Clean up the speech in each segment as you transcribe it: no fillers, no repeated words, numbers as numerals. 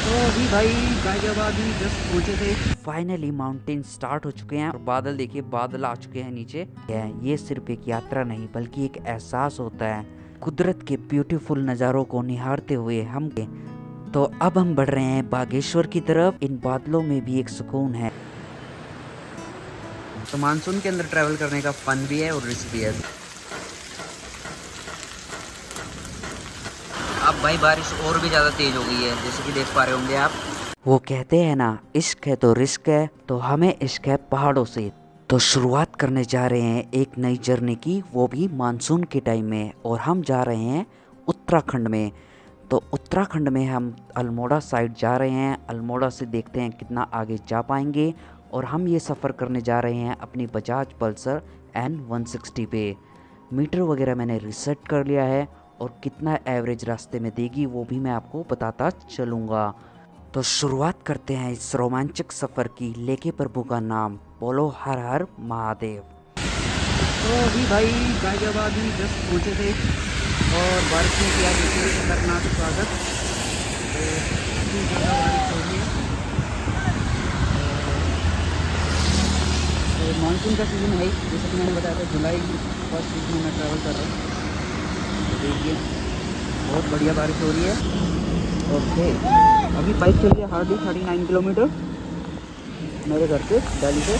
तो अभी भाई गाजियाबाद ही जस्ट पहुंचे थे। फाइनली माउंटेन स्टार्ट हो चुके हैं और बादल देखिए, बादल आ चुके हैं नीचे। ये सिर्फ एक यात्रा नहीं बल्कि एक एहसास होता है कुदरत के ब्यूटीफुल नज़ारों को निहारते हुए हम। तो अब हम बढ़ रहे हैं बागेश्वर की तरफ। इन बादलों में भी एक सुकून है। तो मानसून के अंदर ट्रैवल करने का फन भी है और रिस्क भी है। अब भाई बारिश और भी ज़्यादा तेज़ हो गई है, जैसे कि देख पा रहे होंगे आप। वो कहते हैं ना, इश्क है तो रिस्क है, तो हमें इश्क है पहाड़ों से। तो शुरुआत करने जा रहे हैं एक नई जर्नी की, वो भी मानसून के टाइम में। और हम जा रहे हैं उत्तराखंड में। तो उत्तराखंड में हम अल्मोड़ा साइड जा रहे हैं। अल्मोड़ा से देखते हैं कितना आगे जा पाएंगे। और हम ये सफ़र करने जा रहे हैं अपनी बजाज पल्सर N160 पे। मीटर वगैरह मैंने रिसेट कर लिया है और कितना एवरेज रास्ते में देगी वो भी मैं आपको बताता चलूँगा। तो शुरुआत करते हैं इस रोमांचक सफ़र की, लेके प्रभु का नाम, बोलो हर हर महादेव। तो अभी भाई गाजियाबाद ही जस्ट पहुँचे थे और बारिश ने किया देखिए खतरनाक स्वागत। तो काफ़ी ज़्यादा बारिश हो रही है। तो मानसून का सीज़न है ही, जैसे कि मैंने बताया था जुलाई फर्स्ट वीक में मैं ट्रैवल कर रहा हूँ। तो देखिए बहुत बढ़िया बारिश हो रही है। ओके, अभी बाइक चल रही है हार्डली 39 किलोमीटर मेरे घर से, दिल्ली से।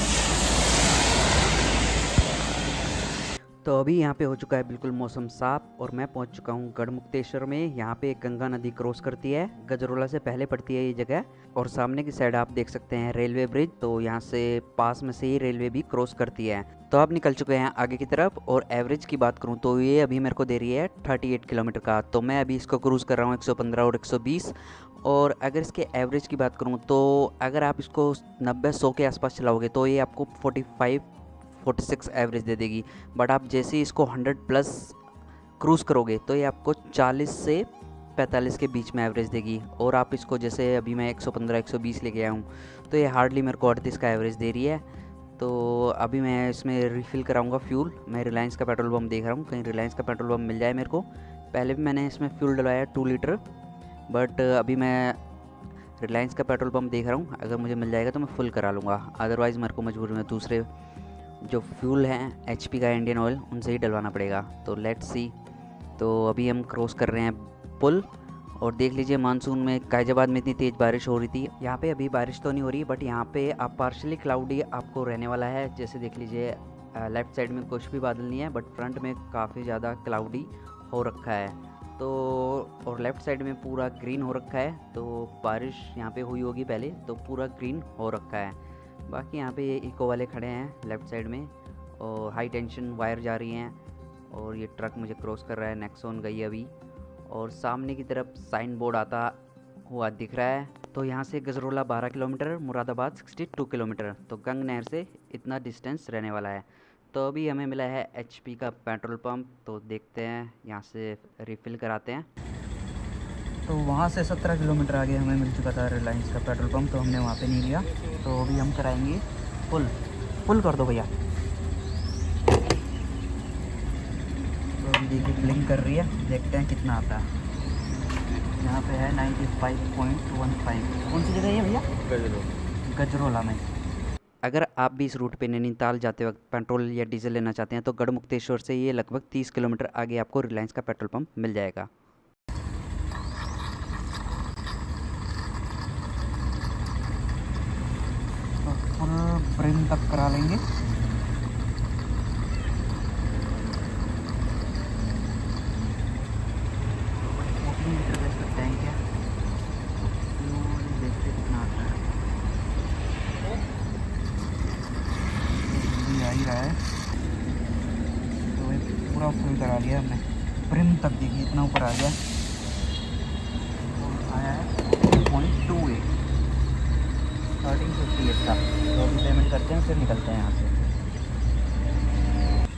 तो अभी यहाँ पे हो चुका है बिल्कुल मौसम साफ और मैं पहुँच चुका हूँ गढ़मुक्तेश्वर में। यहाँ पे गंगा नदी क्रॉस करती है, गजरोला से पहले पड़ती है ये जगह। और सामने की साइड आप देख सकते हैं रेलवे ब्रिज, तो यहाँ से पास में से ही रेलवे भी क्रॉस करती है। तो आप निकल चुके हैं आगे की तरफ। और एवरेज की बात करूँ तो ये अभी मेरे को दे रही है 38 किलोमीटर का। तो मैं अभी इसको क्रूज़ कर रहा हूँ 115 और 120। और अगर इसके एवरेज की बात करूँ तो अगर आप इसको 90-100 के आसपास चलाओगे तो ये आपको 45-46 एवरेज दे देगी। बट आप जैसे ही इसको 100+ क्रूज़ करोगे तो ये आपको 40 से 45 के बीच में एवरेज देगी। और आप इसको जैसे अभी मैं 115-120 लेके आया हूँ तो ये हार्डली मेरे को 38 का एवरेज दे रही है। तो अभी मैं इसमें रिफ़िल कराऊंगा फ्यूल। मैं रिलायंस का पेट्रोल पम्प देख रहा हूँ, कहीं रिलायंस का पेट्रोल पम्प मिल जाए मेरे को। पहले भी मैंने इसमें फ्यूल डलवाया 2 लीटर, बट अभी मैं रिलायंस का पेट्रोल पम्प देख रहा हूँ। अगर मुझे मिल जाएगा तो मैं फुल करा लूँगा, अदरवाइज़ मेरे को मजबूरी में दूसरे जो फ्यूल हैं HP का, इंडियन ऑयल, उनसे ही डलवाना पड़ेगा। तो लेट्स सी। तो अभी हम क्रॉस कर रहे हैं पुल। और देख लीजिए मानसून में गाजियाबाद में इतनी तेज़ बारिश हो रही थी, यहाँ पे अभी बारिश तो नहीं हो रही, बट यहाँ पे आप पार्शली क्लाउडी आपको रहने वाला है। जैसे देख लीजिए लेफ़्ट साइड में कुछ भी बादल नहीं है, बट फ्रंट में काफ़ी ज़्यादा क्लाउडी हो रखा है। तो और लेफ़्ट साइड में पूरा ग्रीन हो रखा है। तो बारिश यहाँ पे हुई होगी पहले, तो पूरा ग्रीन हो रखा है। बाकी यहाँ पे ये इको वाले खड़े हैं लेफ़्ट साइड में और हाई टेंशन वायर जा रही हैं। और ये ट्रक मुझे क्रॉस कर रहा है, नेक्सॉन गई अभी। और सामने की तरफ साइन बोर्ड आता हुआ दिख रहा है। तो यहाँ से गजरोला 12 किलोमीटर, मुरादाबाद 62 किलोमीटर। तो गंग नहर से इतना डिस्टेंस रहने वाला है। तो अभी हमें मिला है HP का पेट्रोल पंप, तो देखते हैं यहाँ से रिफ़िल कराते हैं। तो वहाँ से 17 किलोमीटर आगे हमें मिल चुका था रिलायंस का पेट्रोल पंप, तो हमने वहाँ पे नहीं लिया। तो अभी हम कराएंगे फुल कर दो भैया। तो अभी देखिए ब्लिंक कर रही है, देखते हैं कितना आता है। यहाँ पे है 95.15। कौन सी जगह है भैया? गजरोला में। अगर आप भी इस रूट पे नैनीताल जाते वक्त पेट्रोल या डीजल लेना चाहते हैं तो गढ़मुक्तेश्वर से ये लगभग 30 किलोमीटर आगे आपको रिलायंस का पेट्रोल पंप मिल जाएगा। तो फुल ब्रिम तक करा लेंगे। टैंक है, देखते कितना आता है। आ ही रहा है। तो पूरा फुल करा लिया हमने, ब्रिम तक देखिए इतना ऊपर आ गया। आया है 2.28, 1358 का। तो अभी पेमेंट करते हैं फिर निकलते हैं यहाँ से।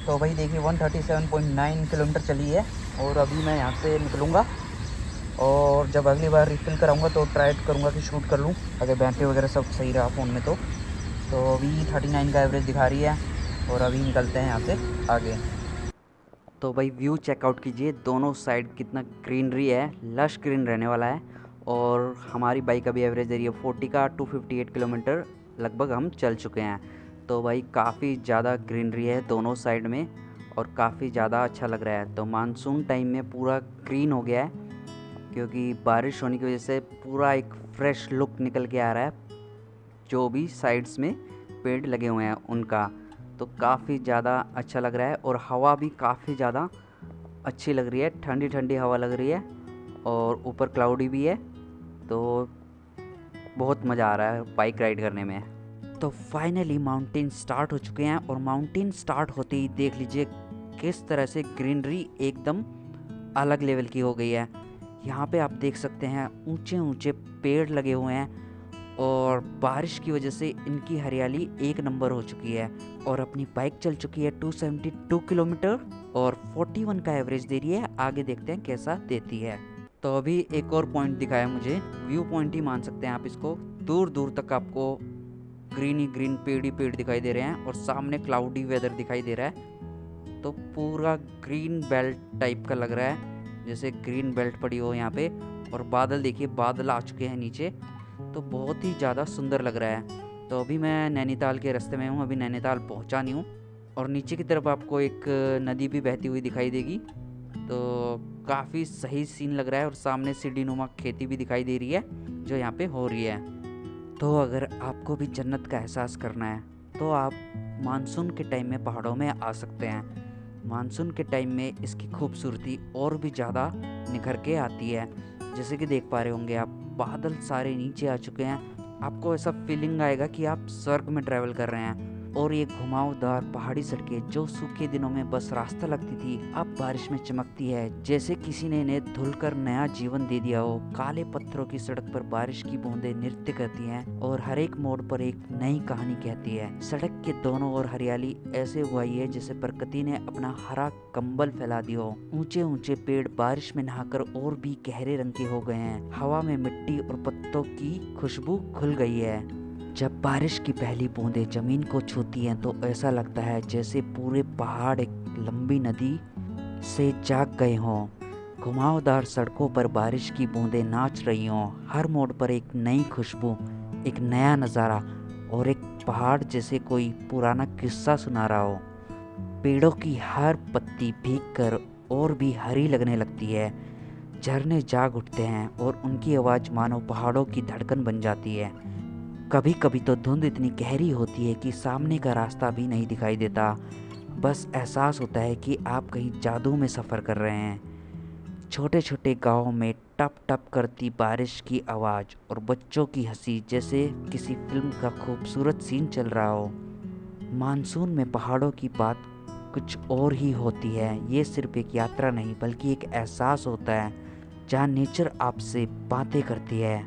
तो भाई देखिए 137.9 किलोमीटर चली है और अभी मैं यहाँ से निकलूँगा। और जब अगली बार रिफ़िल कराऊंगा तो ट्राई करूंगा कि शूट कर लूँ, अगर बैटरी वगैरह सब सही रहा फ़ोन में तो। अभी 39 का एवरेज दिखा रही है और अभी निकलते हैं यहाँ से आगे। तो भाई व्यू चेकआउट कीजिए, दोनों साइड कितना ग्रीनरी है, लश ग्रीन रहने वाला है। और हमारी बाइक अभी एवरेज दे रही है 40 का 258 किलोमीटर लगभग हम चल चुके हैं। तो भाई काफ़ी ज़्यादा ग्रीनरी है दोनों साइड में और काफ़ी ज़्यादा अच्छा लग रहा है। तो मानसून टाइम में पूरा ग्रीन हो गया है क्योंकि बारिश होने की वजह से पूरा एक फ्रेश लुक निकल के आ रहा है जो भी साइड्स में पेड़ लगे हुए हैं उनका। तो काफ़ी ज़्यादा अच्छा लग रहा है और हवा भी काफ़ी ज़्यादा अच्छी लग रही है, ठंडी ठंडी हवा लग रही है और ऊपर क्लाउडी भी है। तो बहुत मज़ा आ रहा है बाइक राइड करने में। तो फाइनली माउंटेन स्टार्ट हो चुके हैं और माउंटेन स्टार्ट होते ही देख लीजिए किस तरह से ग्रीनरी एकदम अलग लेवल की हो गई है। यहाँ पे आप देख सकते हैं ऊंचे ऊंचे पेड़ लगे हुए हैं और बारिश की वजह से इनकी हरियाली एक नंबर हो चुकी है। और अपनी बाइक चल चुकी है 272 किलोमीटर और 41 का एवरेज दे रही है। आगे देखते हैं कैसा देती है। तो अभी एक और पॉइंट दिखाया मुझे, व्यू पॉइंट ही मान सकते हैं आप इसको। दूर दूर तक आपको ग्रीन ही ग्रीन पेड़ ही पेड़ दिखाई दे रहे हैं और सामने क्लाउडी वेदर दिखाई दे रहा है। तो पूरा ग्रीन बेल्ट टाइप का लग रहा है, जैसे ग्रीन बेल्ट पड़ी हो यहाँ पे। और बादल देखिए, बादल आ चुके हैं नीचे, तो बहुत ही ज़्यादा सुंदर लग रहा है। तो अभी मैं नैनीताल के रास्ते में हूँ, अभी नैनीताल पहुँचा नहीं हूँ। और नीचे की तरफ आपको एक नदी भी बहती हुई दिखाई देगी। तो काफ़ी सही सीन लग रहा है और सामने सीढ़ी नुमा खेती भी दिखाई दे रही है जो यहाँ पे हो रही है। तो अगर आपको भी जन्नत का एहसास करना है तो आप मानसून के टाइम में पहाड़ों में आ सकते हैं। मानसून के टाइम में इसकी खूबसूरती और भी ज़्यादा निखर के आती है। जैसे कि देख पा रहे होंगे आप, बादल सारे नीचे आ चुके हैं। आपको ऐसा फीलिंग आएगा कि आप स्वर्ग में ट्रैवल कर रहे हैं। और ये घुमावदार पहाड़ी सड़कें जो सूखे दिनों में बस रास्ता लगती थी, अब बारिश में चमकती है जैसे किसी ने इन्हें धुलकर नया जीवन दे दिया हो। काले पत्थरों की सड़क पर बारिश की बूंदें नृत्य करती हैं और हर एक मोड़ पर एक नई कहानी कहती है। सड़क के दोनों ओर हरियाली ऐसे उगाई है जैसे प्रकृति ने अपना हरा कंबल फैला दिया हो। ऊंचे ऊंचे पेड़ बारिश में नहाकर और भी गहरे रंग के हो गए हैं। हवा में मिट्टी और पत्तों की खुशबू घुल गई है। जब बारिश की पहली बूंदें जमीन को छूती हैं तो ऐसा लगता है जैसे पूरे पहाड़ एक लंबी नदी से जाग गए हों। घुमावदार सड़कों पर बारिश की बूंदें नाच रही हों। हर मोड़ पर एक नई खुशबू, एक नया नज़ारा और एक पहाड़ जैसे कोई पुराना किस्सा सुना रहा हो। पेड़ों की हर पत्ती भीगकर और भी हरी लगने लगती है। झरने जाग उठते हैं और उनकी आवाज़ मानो पहाड़ों की धड़कन बन जाती है। कभी कभी तो धुंध इतनी गहरी होती है कि सामने का रास्ता भी नहीं दिखाई देता। बस एहसास होता है कि आप कहीं जादू में सफ़र कर रहे हैं। छोटे छोटे गांवों में टप टप करती बारिश की आवाज़ और बच्चों की हंसी जैसे किसी फिल्म का खूबसूरत सीन चल रहा हो। मानसून में पहाड़ों की बात कुछ और ही होती है। ये सिर्फ एक यात्रा नहीं बल्कि एक एहसास होता है जहाँ नेचर आपसे बातें करती है।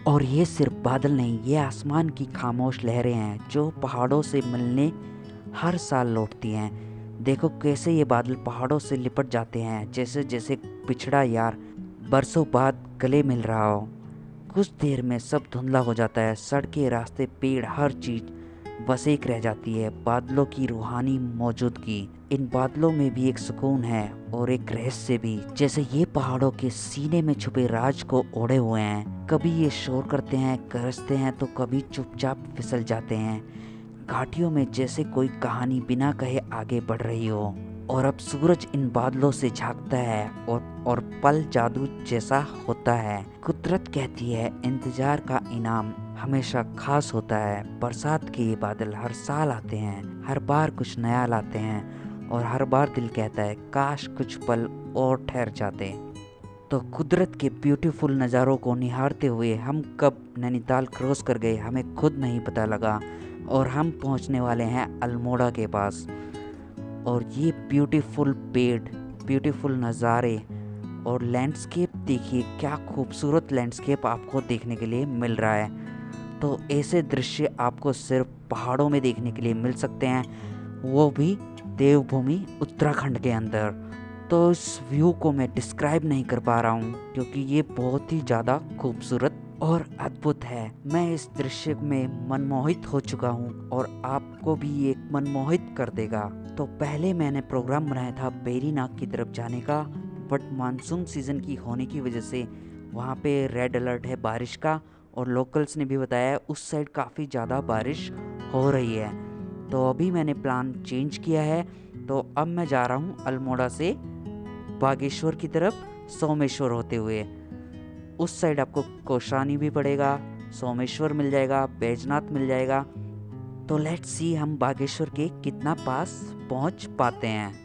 और ये सिर्फ बादल नहीं, ये आसमान की खामोश लहरें हैं जो पहाड़ों से मिलने हर साल लौटती हैं। देखो कैसे ये बादल पहाड़ों से लिपट जाते हैं, जैसे जैसे पिछड़ा यार बरसों बाद गले मिल रहा हो। कुछ देर में सब धुंधला हो जाता है। सड़कें, रास्ते, पेड़, हर चीज़ बस एक रह जाती है बादलों की रूहानी मौजूदगी। इन बादलों में भी एक सुकून है और एक रहस्य भी, जैसे ये पहाड़ों के सीने में छुपे राज को ओढ़े हुए हैं। कभी ये शोर करते हैं, गरजते हैं, तो कभी चुपचाप फिसल जाते हैं। घाटियों में जैसे कोई कहानी बिना कहे आगे बढ़ रही हो। और अब सूरज इन बादलों से झांकता है और पल जादू जैसा होता है। कुदरत कहती है इंतजार का इनाम हमेशा खास होता है। बरसात के ये बादल हर साल आते हैं, हर बार कुछ नया लाते हैं और हर बार दिल कहता है काश कुछ पल और ठहर जाते। तो कुदरत के ब्यूटीफुल नज़ारों को निहारते हुए हम कब नैनीताल क्रॉस कर गए हमें खुद नहीं पता लगा और हम पहुंचने वाले हैं अल्मोड़ा के पास। और ये ब्यूटीफुल पेड़, ब्यूटीफुल नज़ारे और लैंडस्केप देखिए, क्या खूबसूरत लैंडस्केप आपको देखने के लिए मिल रहा है। तो ऐसे दृश्य आपको सिर्फ पहाड़ों में देखने के लिए मिल सकते हैं, वो भी देवभूमि उत्तराखंड के अंदर। तो इस व्यू को मैं डिस्क्राइब नहीं कर पा रहा हूँ क्योंकि ये बहुत ही ज़्यादा खूबसूरत और अद्भुत है। मैं इस दृश्य में मनमोहित हो चुका हूँ और आपको भी ये मनमोहित कर देगा। तो पहले मैंने प्रोग्राम बनाया था बेरीनाग की तरफ जाने का, बट मानसून सीज़न की होने की वजह से वहाँ पे रेड अलर्ट है बारिश का, और लोकल्स ने भी बताया है उस साइड काफ़ी ज़्यादा बारिश हो रही है। तो अभी मैंने प्लान चेंज किया है, तो अब मैं जा रहा हूँ अल्मोड़ा से बागेश्वर की तरफ, सोमेश्वर होते हुए। उस साइड आपको कौशानी भी पड़ेगा, सोमेश्वर मिल जाएगा, बैजनाथ मिल जाएगा। तो लेट्स सी हम बागेश्वर के कितना पास पहुंच पाते हैं।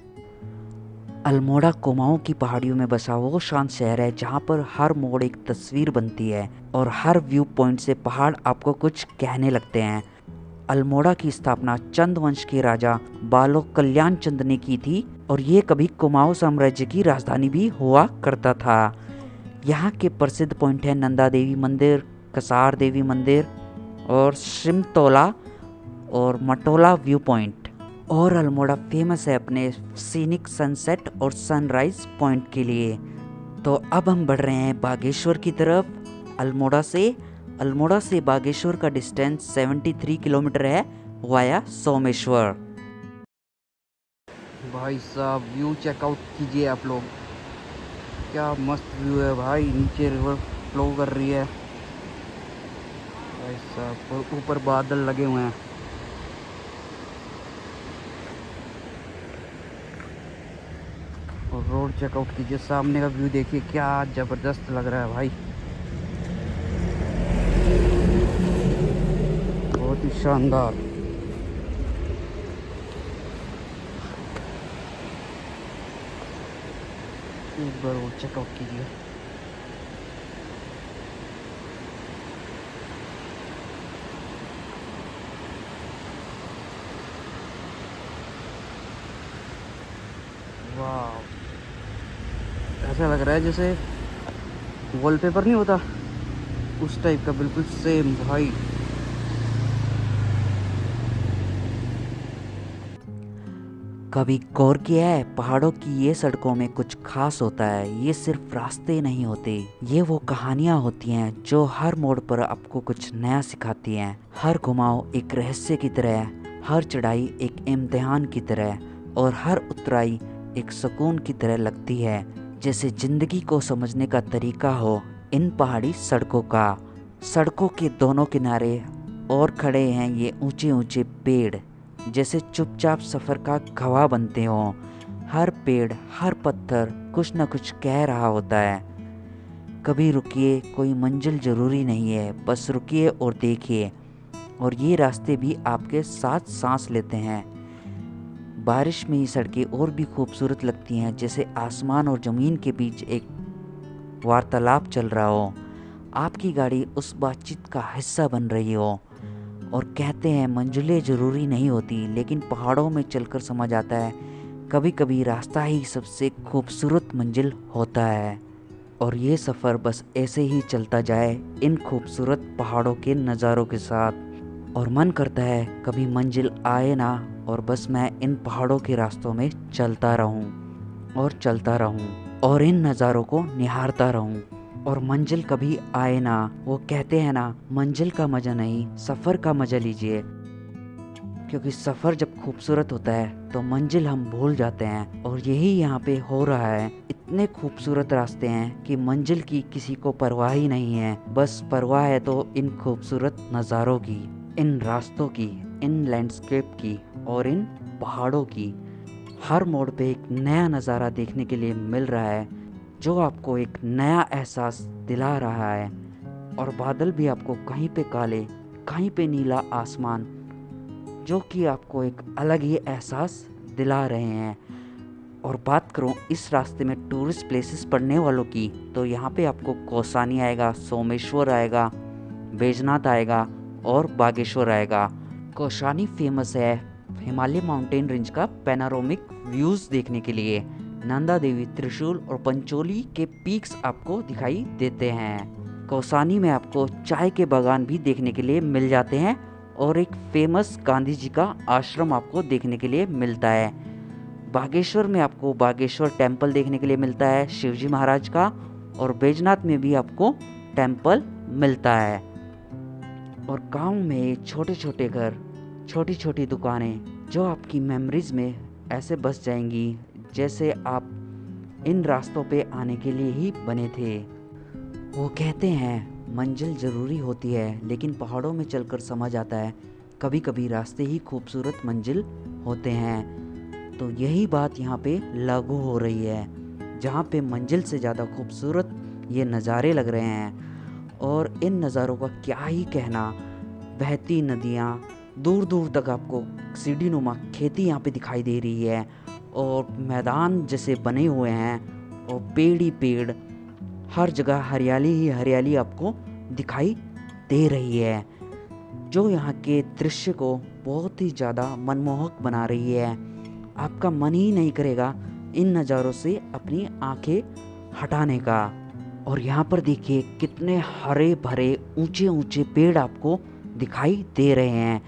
अल्मोड़ा कुमाऊं की पहाड़ियों में बसा वो शांत शहर है जहां पर हर मोड़ एक तस्वीर बनती है और हर व्यू पॉइंट से पहाड़ आपको कुछ कहने लगते हैं। अल्मोड़ा की स्थापना चंद वंश के राजा बालो कल्याण चंद ने की थी और ये कभी कुमाऊं साम्राज्य की राजधानी भी हुआ करता था। यहाँ के प्रसिद्ध पॉइंट हैं नंदा देवी मंदिर, कसार देवी मंदिर और सिमतोला और मटोला व्यू पॉइंट। और अल्मोड़ा फेमस है अपने सीनिक सनसेट और सनराइज पॉइंट के लिए। तो अब हम बढ़ रहे हैं बागेश्वर की तरफ अल्मोड़ा से बागेश्वर का डिस्टेंस 73 किलोमीटर है वाया सोमेश्वर। भाई साहब व्यू चेकआउट कीजिए आप लोग, क्या मस्त व्यू है भाई। नीचे रिवर फ्लो कर रही है भाई साहब, और ऊपर बादल लगे हुए हैं। और रोड चेकआउट कीजिए, सामने का व्यू देखिए, क्या ज़बरदस्त लग रहा है भाई, बहुत ही शानदार। एक बार रोड चेकआउट कीजिए। वाह, ऐसा लग रहा है जैसे वॉलपेपर नहीं होता उस टाइप का, बिल्कुल सेम भाई। कभी गौर किया है पहाड़ों की ये सड़कों में कुछ खास होता है? ये सिर्फ रास्ते नहीं होते, ये वो कहानियाँ होती हैं जो हर मोड़ पर आपको कुछ नया सिखाती हैं। हर घुमाव एक रहस्य की तरह, हर चढ़ाई एक इम्तिहान की तरह और हर उतराई एक सुकून की तरह लगती है, जैसे जिंदगी को समझने का तरीका हो इन पहाड़ी सड़कों का। सड़कों के दोनों किनारे और खड़े हैं ये ऊंचे ऊंचे पेड़, जैसे चुपचाप सफ़र का गवाह बनते हों। हर पेड़, हर पत्थर कुछ न कुछ कह रहा होता है। कभी रुकिए, कोई मंजिल ज़रूरी नहीं है, बस रुकिए और देखिए। और ये रास्ते भी आपके साथ सांस लेते हैं। बारिश में ये सड़कें और भी खूबसूरत लगती हैं, जैसे आसमान और ज़मीन के बीच एक वार्तालाप चल रहा हो। आपकी गाड़ी उस बातचीत का हिस्सा बन रही हो। और कहते हैं मंजिलें ज़रूरी नहीं होती, लेकिन पहाड़ों में चलकर समझ आता है कभी कभी रास्ता ही सबसे खूबसूरत मंजिल होता है। और ये सफ़र बस ऐसे ही चलता जाए इन खूबसूरत पहाड़ों के नज़ारों के साथ। और मन करता है कभी मंजिल आए ना, और बस मैं इन पहाड़ों के रास्तों में चलता रहूं और चलता रहूं और इन नज़ारों को निहारता रहूं। और मंजिल कभी आए ना, वो कहते हैं ना, मंजिल का मज़ा नहीं सफ़र का मज़ा लीजिए। क्योंकि सफ़र जब खूबसूरत होता है तो मंजिल हम भूल जाते हैं, और यही यहाँ पे हो रहा है। इतने खूबसूरत रास्ते हैं कि मंजिल की किसी को परवाह ही नहीं है, बस परवाह है तो इन खूबसूरत नज़ारों की, इन रास्तों की, इन लैंडस्केप की और इन पहाड़ों की। हर मोड़ पे एक नया नज़ारा देखने के लिए मिल रहा है जो आपको एक नया एहसास दिला रहा है। और बादल भी आपको कहीं पे काले, कहीं पे नीला आसमान, जो कि आपको एक अलग ही एहसास दिला रहे हैं। और बात करूं इस रास्ते में टूरिस्ट प्लेसेस पढ़ने वालों की, तो यहाँ पे आपको कौसानी आएगा, सोमेश्वर आएगा, बैजनाथ आएगा और बागेश्वर आएगा। कौसानी फेमस है हिमालय माउंटेन रेंज का पैनारोमिक व्यूज़ देखने के लिए। नंदा देवी, त्रिशूल और पंचोली के पीक्स आपको दिखाई देते हैं। कौसानी में आपको चाय के बागान भी देखने के लिए मिल जाते हैं और एक फेमस गांधी जी का आश्रम आपको देखने के लिए मिलता है। बागेश्वर में आपको बागेश्वर टेम्पल देखने के लिए मिलता है शिवजी महाराज का, और बैजनाथ में भी आपको टेम्पल मिलता है। और गांव में छोटे छोटे घर, छोटी छोटी दुकानें जो आपकी मेमोरीज में ऐसे बस जाएंगी जैसे आप इन रास्तों पे आने के लिए ही बने थे। वो कहते हैं मंजिल ज़रूरी होती है, लेकिन पहाड़ों में चलकर समझ आता है कभी कभी रास्ते ही खूबसूरत मंजिल होते हैं। तो यही बात यहाँ पे लागू हो रही है, जहाँ पे मंजिल से ज़्यादा खूबसूरत ये नज़ारे लग रहे हैं। और इन नज़ारों का क्या ही कहना, बहती नदियाँ, दूर दूर तक आपको सीढ़ी नुमा खेती यहाँ पे दिखाई दे रही है, और मैदान जैसे बने हुए हैं, और पेड़ ही पेड़, हर जगह हरियाली ही हरियाली आपको दिखाई दे रही है, जो यहाँ के दृश्य को बहुत ही ज़्यादा मनमोहक बना रही है। आपका मन ही नहीं करेगा इन नज़ारों से अपनी आंखें हटाने का। और यहाँ पर देखिए कितने हरे भरे ऊंचे ऊंचे पेड़ आपको दिखाई दे रहे हैं,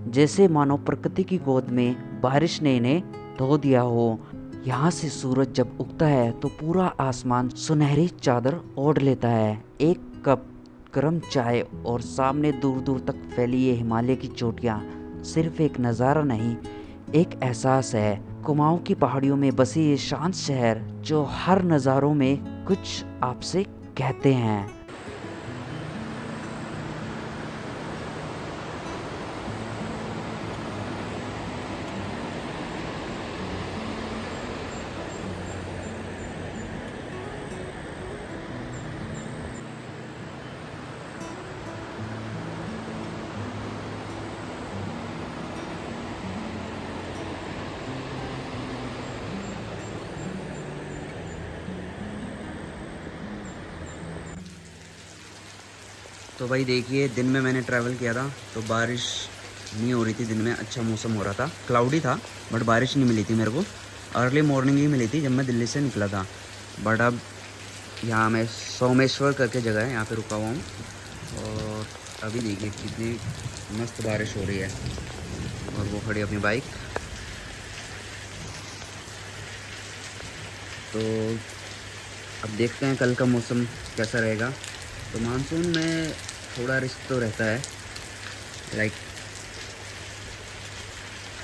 जैसे मानो प्रकृति की गोद में बारिश ने इन्हें धो दिया हो। यहाँ से सूरज जब उगता है तो पूरा आसमान सुनहरी चादर ओढ़ लेता है। एक कप गर्म चाय और सामने दूर दूर तक फैली ये हिमालय की चोटियाँ सिर्फ एक नज़ारा नहीं, एक एहसास है। कुमाऊं की पहाड़ियों में बसे ये शांत शहर जो हर नज़ारों में कुछ आपसे कहते हैं। तो भाई देखिए, दिन में मैंने ट्रैवल किया था तो बारिश नहीं हो रही थी। दिन में अच्छा मौसम हो रहा था, क्लाउडी था, बट बारिश नहीं मिली थी मेरे को। अर्ली मॉर्निंग ही मिली थी जब मैं दिल्ली से निकला था। बट अब यहाँ मैं सोमेश्वर करके जगह है, यहाँ पे रुका हुआ हूँ, और अभी देखिए कितनी मस्त बारिश हो रही है। और वो खड़ी अपनी बाइक। तो अब देखते हैं कल का मौसम कैसा रहेगा। तो मानसून में थोड़ा रिस्क तो रहता है, लाइक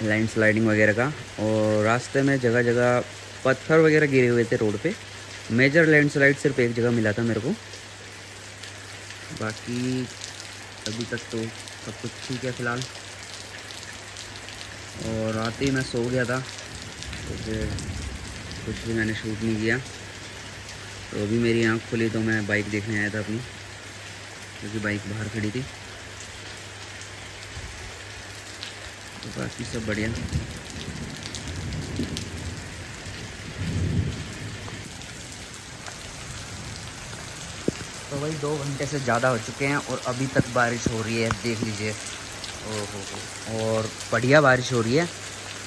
लैंडस्लाइडिंग वगैरह का। और रास्ते में जगह जगह पत्थर वगैरह गिरे हुए थे रोड पे। मेजर लैंडस्लाइड सिर्फ एक जगह मिला था मेरे को, बाकी अभी तक तो सब कुछ ठीक है फ़िलहाल। और रात ही मैं सो गया था तो फिर कुछ भी मैंने शूट नहीं किया। तो अभी मेरी आँख खुली तो मैं बाइक देखने आया था अपनी, क्योंकि बाइक बाहर खड़ी थी। तो बाकी सब बढ़िया। तो भाई 2 घंटे से ज़्यादा हो चुके हैं और अभी तक बारिश हो रही है, देख लीजिए। ओहो, और बढ़िया बारिश हो रही है।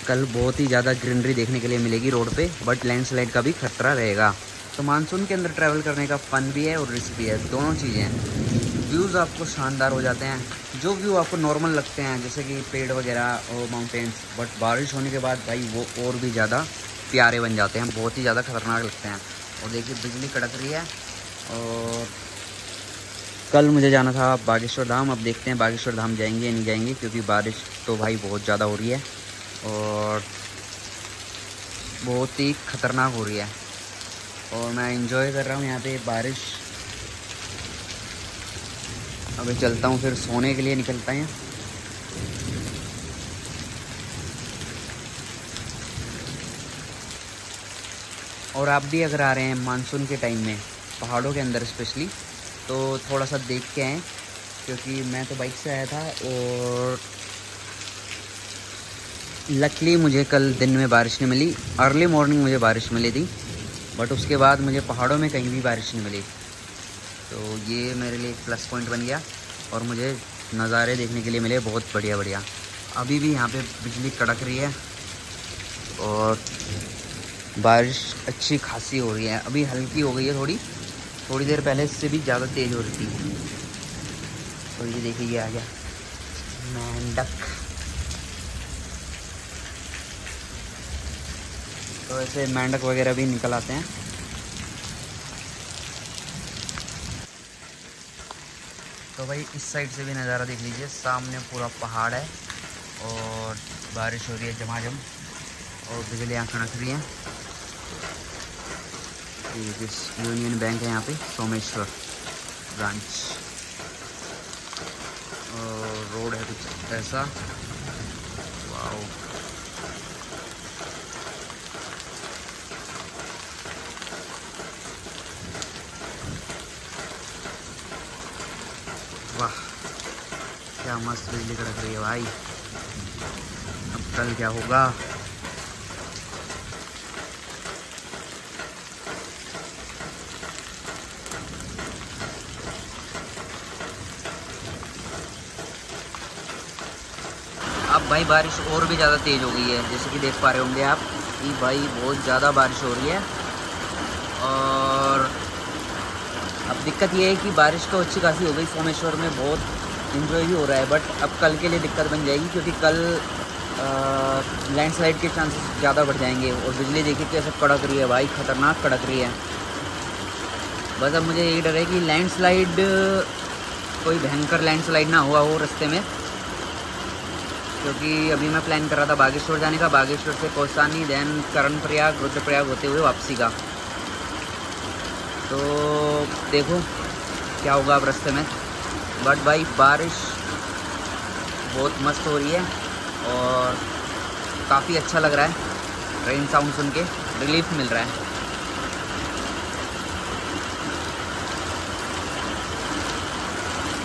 कल बहुत ही ज़्यादा ग्रीनरी देखने के लिए मिलेगी रोड पे, बट लैंडस्लाइड का भी खतरा रहेगा। तो मानसून के अंदर ट्रैवल करने का फ़न भी है और रिस्क भी है, दोनों चीज़ें हैं। व्यूज़ आपको शानदार हो जाते हैं, जो व्यू आपको नॉर्मल लगते हैं जैसे कि पेड़ वगैरह और माउंटेन्स, बट बारिश होने के बाद भाई वो और भी ज़्यादा प्यारे बन जाते हैं, बहुत ही ज़्यादा खतरनाक लगते हैं। और देखिए बिजली कड़क रही है। और कल मुझे जाना था बागेश्वर धाम, अब देखते हैं बागेश्वर धाम जाएंगे या नहीं जाएंगे, क्योंकि बारिश तो भाई बहुत ज़्यादा हो रही है और बहुत ही ख़तरनाक हो रही है। और मैं एंजॉय कर रहा हूँ यहाँ पे बारिश। अभी चलता हूँ, फिर सोने के लिए निकलता है। और आप भी अगर आ रहे हैं मानसून के टाइम में पहाड़ों के अंदर स्पेशली, तो थोड़ा सा देख के आएँ, क्योंकि मैं तो बाइक से आया था और लकीली मुझे कल दिन में बारिश नहीं मिली। अर्ली मॉर्निंग मुझे बारिश मिली थी, बट उसके बाद मुझे पहाड़ों में कहीं भी बारिश नहीं मिली। तो ये मेरे लिए एक प्लस पॉइंट बन गया और मुझे नज़ारे देखने के लिए मिले बहुत बढ़िया बढ़िया। अभी भी यहाँ पे बिजली कड़क रही है और बारिश अच्छी खासी हो रही है। अभी हल्की हो गई है थोड़ी देर पहले इससे भी ज़्यादा तेज़ हो रही थी। तो ये देखिए, ये आ गया मेंढक। तो ऐसे मेंढक वगैरह भी निकल आते हैं। तो भाई इस साइड से भी नज़ारा देख लीजिए, सामने पूरा पहाड़ है और बारिश हो रही है झमाझम और बिजलियाँ कड़क रही हैं। यूनियन बैंक है यहाँ पे सोमेश्वर। ब्रांच। और रोड है कुछ ऐसा। वाओ, वाह क्या मस्त बिजली कड़क रही है भाई। अब कल क्या होगा। अब भाई बारिश और भी ज़्यादा तेज़ हो गई है, जैसे कि देख पा रहे होंगे आप कि भाई बहुत ज़्यादा बारिश हो रही है। और अब दिक्कत ये है कि बारिश तो अच्छी खासी हो गई, सोमेश्वर में बहुत इंजॉय भी हो रहा है, बट अब कल के लिए दिक्कत बन जाएगी क्योंकि कल लैंडस्लाइड के चांसेस ज़्यादा बढ़ जाएंगे। और बिजली देखिए कैसे कड़क रही है भाई, ख़तरनाक कड़क रही है। बस अब मुझे यही डर है कि लैंडस्लाइड, कोई भयंकर लैंडस्लाइड ना हुआ हो रास्ते में, क्योंकि अभी मैं प्लान कर रहा था बागेश्वर जाने का, बागेश्वर से कौसानी, देन कर्णप्रयाग, रुद्रप्रयाग होते हुए वापसी का। तो देखो क्या होगा अब रास्ते में। बट भाई बारिश बहुत मस्त हो रही है और काफ़ी अच्छा लग रहा है। रेन साउंड सुन के रिलीफ मिल रहा है।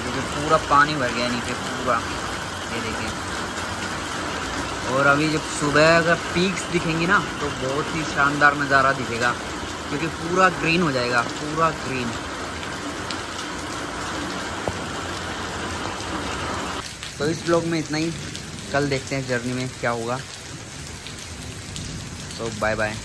देखिए पूरा पानी भर गया नीचे पूरा, ये देखिए। और अभी जब सुबह अगर पीक्स दिखेंगी ना तो बहुत ही शानदार नज़ारा दिखेगा, क्योंकि पूरा ग्रीन हो जाएगा, पूरा ग्रीन। तो इस ब्लॉग में इतना ही, कल देखते हैं जर्नी में क्या होगा। तो बाय बाय।